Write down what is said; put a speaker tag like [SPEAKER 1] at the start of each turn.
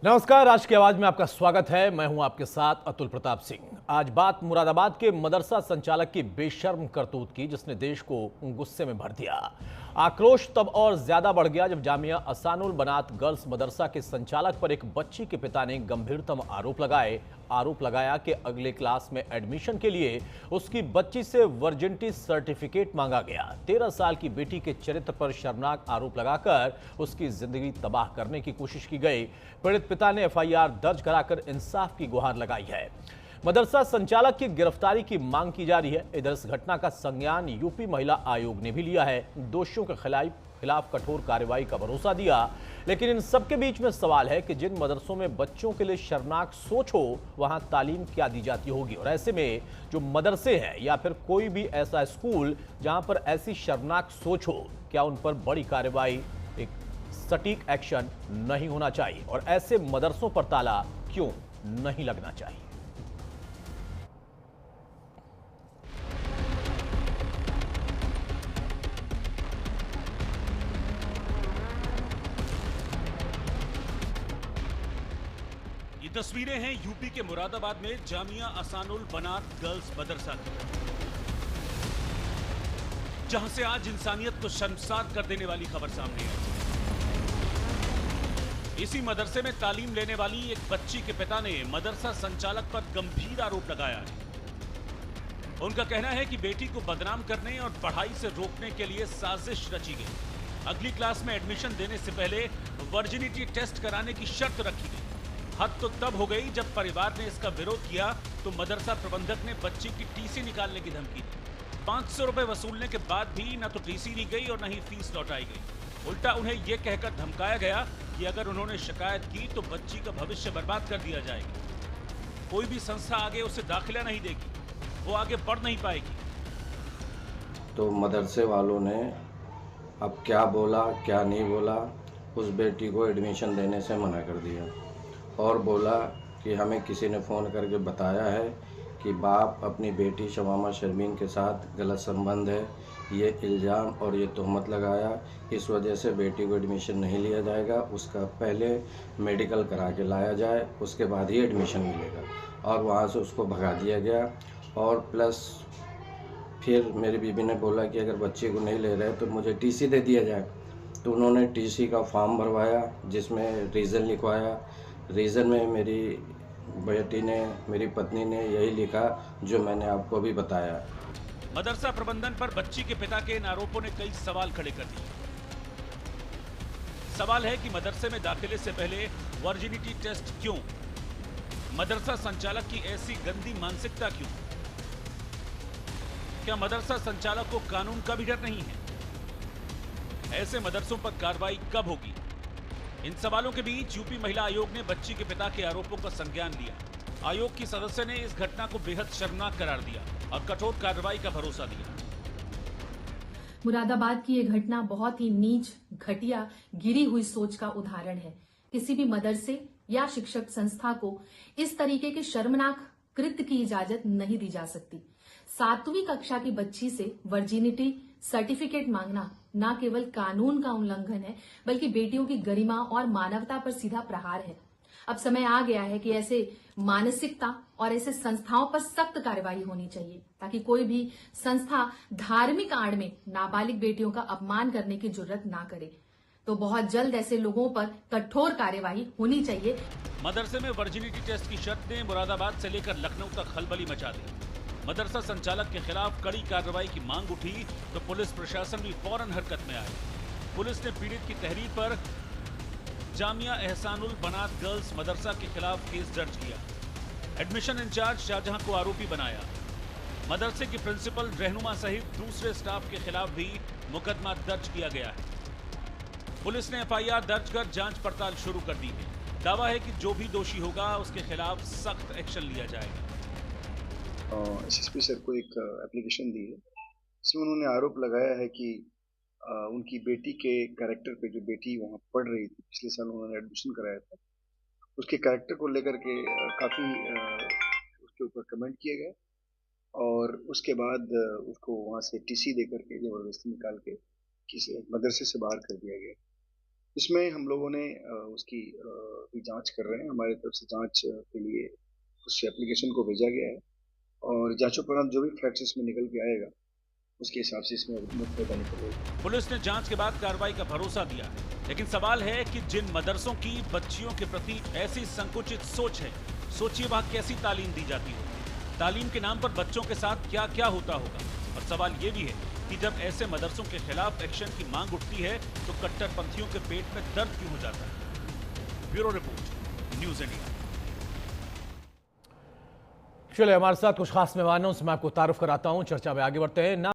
[SPEAKER 1] नमस्कार, आज की आवाज में आपका स्वागत है। मैं हूं आपके साथ अतुल प्रताप सिंह। आज बात मुरादाबाद के मदरसा संचालक की बेशर्म करतूत की, जिसने देश को गुस्से में भर दिया। आक्रोश तब और ज्यादा बढ़ गया जब जामिया असानुल बनात गर्ल्स मदरसा के संचालक पर एक बच्ची के पिता ने गंभीरतम आरोप लगाया कि अगले क्लास में एडमिशन के लिए उसकी बच्ची से वर्जिनिटी सर्टिफिकेट मांगा गया। 13 साल की बेटी के चरित्र पर शर्मनाक आरोप लगाकर उसकी जिंदगी तबाह करने की कोशिश की गई। पीड़ित पिता ने एफआईआर दर्ज कराकर इंसाफ की गुहार लगाई है। मदरसा संचालक की गिरफ्तारी की मांग की जा रही है। इधर इस घटना का संज्ञान यूपी महिला आयोग ने भी लिया है। दोषियों के खिलाफ कठोर कार्रवाई का भरोसा दिया। लेकिन इन सबके बीच में सवाल है कि जिन मदरसों में बच्चों के लिए शर्मनाक सोच हो, वहां तालीम क्या दी जाती होगी। और ऐसे में जो मदरसे हैं या फिर कोई भी ऐसा स्कूल जहां पर ऐसी शर्मनाक सोच हो, क्या उन पर बड़ी कार्रवाई, एक सटीक एक्शन नहीं होना चाहिए? और ऐसे मदरसों पर ताला क्यों नहीं लगना चाहिए?
[SPEAKER 2] ये तस्वीरें हैं यूपी के मुरादाबाद में जामिया असानुल बनात गर्ल्स मदरसा की, जहां से आज इंसानियत को शर्मसार कर देने वाली खबर सामने आई। इसी मदरसे में तालीम लेने वाली एक बच्ची के पिता ने मदरसा संचालक पर गंभीर आरोप लगाया है। उनका कहना है कि बेटी को बदनाम करने और पढ़ाई से रोकने के लिए साजिश रची गई। अगली क्लास में एडमिशन देने से पहले वर्जिनिटी टेस्ट कराने की शर्त रखी गई। हद तो तब हो गई जब परिवार ने इसका विरोध किया तो मदरसा प्रबंधक ने बच्ची की टीसी निकालने की धमकी दी। 500 रुपए वसूलने के बाद भी न तो टीसी ली गई और न ही फीस लौटाई गई। उल्टा उन्हें यह कहकर धमकाया गया कि अगर उन्होंने शिकायत की तो बच्ची का भविष्य बर्बाद कर दिया जाएगा। कोई भी संस्था आगे उसे दाखिला नहीं देगी, वो आगे बढ़ नहीं पाएगी।
[SPEAKER 3] तो मदरसे वालों ने अब क्या बोला क्या नहीं बोला, उस बेटी को एडमिशन देने से मना कर दिया और बोला कि हमें किसी ने फ़ोन करके बताया है कि बाप अपनी बेटी शमामा शर्मीन के साथ गलत संबंध है, ये इल्ज़ाम और ये तहमत लगाया, इस वजह से बेटी को एडमिशन नहीं लिया जाएगा। उसका पहले मेडिकल करा के लाया जाए, उसके बाद ही एडमिशन मिलेगा। और वहाँ से उसको भगा दिया गया। और प्लस फिर मेरी बीबी ने बोला कि अगर बच्चे को नहीं ले रहे तो मुझे टीसी दे दिया जाए। तो उन्होंने टीसी का फॉर्म भरवाया, जिसमें रीज़न लिखवाया। रीज़न में मेरी बेटी ने, मेरी पत्नी ने यही लिखा जो मैंने आपको अभी बताया।
[SPEAKER 2] मदरसा प्रबंधन पर बच्ची के पिता के इन आरोपों ने कई सवाल खड़े कर दिए। सवाल है कि मदरसे में दाखिले से पहले वर्जिनिटी टेस्ट क्यों? मदरसा संचालक की ऐसी गंदी मानसिकता क्यों? क्या मदरसा संचालक को कानून का भी डर नहीं है? ऐसे मदरसों पर कार्रवाई कब होगी? इन सवालों के बीच यूपी महिला आयोग ने बच्ची के पिता के आरोपों का संज्ञान लिया। आयोग की सदस्य ने इस घटना को बेहद शर्मनाक करार दिया और कठोर कार्रवाई का भरोसा दिया।
[SPEAKER 4] मुरादाबाद की यह घटना बहुत ही नीच, घटिया, गिरी हुई सोच का उदाहरण है। किसी भी मदरसे या शिक्षक संस्था को इस तरीके के शर्मनाक कृत्य की इजाजत नहीं दी जा सकती। 7वीं कक्षा की बच्ची से वर्जिनिटी सर्टिफिकेट मांगना न केवल कानून का उल्लंघन है, बल्कि बेटियों की गरिमा और मानवता पर सीधा प्रहार है। अब समय आ गया है कि ऐसे मानसिकता और ऐसे संस्थाओं पर सख्त कार्रवाई होनी चाहिए, ताकि कोई भी संस्था धार्मिक आड़ में नाबालिग बेटियों का अपमान करने की जुर्रत ना करे। तो बहुत जल्द ऐसे लोगों पर कठोर कार्यवाही होनी चाहिए।
[SPEAKER 2] मदरसे में वर्जिनिटी टेस्ट की शर्त ने मुरादाबाद से लेकर लखनऊ तक खलबली मचा दी। मदरसा संचालक के खिलाफ कड़ी कार्रवाई की मांग उठी तो पुलिस प्रशासन भी फौरन हरकत में आया। पुलिस ने पीड़ित की तहरीर पर जामिया एहसानुल बनात गर्ल्स मदरसा के खिलाफ केस दर्ज किया। एडमिशन इंचार्ज शाहजहां को आरोपी बनाया। मदरसे की प्रिंसिपल, रहनुमा सहित दूसरे स्टाफ के खिलाफ भी मुकदमा दर्ज किया गया है। पुलिस ने एफआईआर दर्ज कर जांच पड़ताल शुरू कर दी है। दावा है कि जो भी दोषी होगा उसके खिलाफ सख्त एक्शन लिया जाएगा।
[SPEAKER 5] एसएसपी सर को एक एप्लीकेशन दी है, इसमें उन्होंने आरोप लगाया है कि उनकी बेटी के कैरेक्टर पे, जो बेटी वहाँ पढ़ रही थी, पिछले साल उन्होंने एडमिशन कराया था, उसके कैरेक्टर को लेकर के काफ़ी उसके ऊपर कमेंट किए गए और उसके बाद उसको वहाँ से टीसी दे करके ज़बरदस्ती निकाल के किसी मदरसे से बाहर कर दिया गया। इसमें हम लोगों ने उसकी अभी जांच कर रहे हैं। हमारी तरफ से जांच के लिए उस एप्लीकेशन को भेजा गया है और जांचोपरांत जो भी फैक्ट्स इसमें निकल के आएगा उसके हिसाब से इसमें मुकदमा निकलेगा।
[SPEAKER 2] पुलिस ने जांच के बाद कार्रवाई का भरोसा दिया है, लेकिन सवाल है कि जिन मदरसों की बच्चियों के प्रति ऐसी संकुचित सोच है, सोचिए वहां कैसी तालीम दी जाती होगी। तालीम के नाम पर बच्चों के साथ क्या क्या होता होगा। और सवाल ये भी है कि जब ऐसे मदरसों के खिलाफ एक्शन की मांग उठती है तो कट्टरपंथियों के पेट में दर्द क्यों हो जाता है। Bureau report, news India.
[SPEAKER 1] चलिए हमारे साथ कुछ खास मेहमानों से मैं आपको तारुफ कराता हूं। चर्चा में आगे बढ़ते हैं।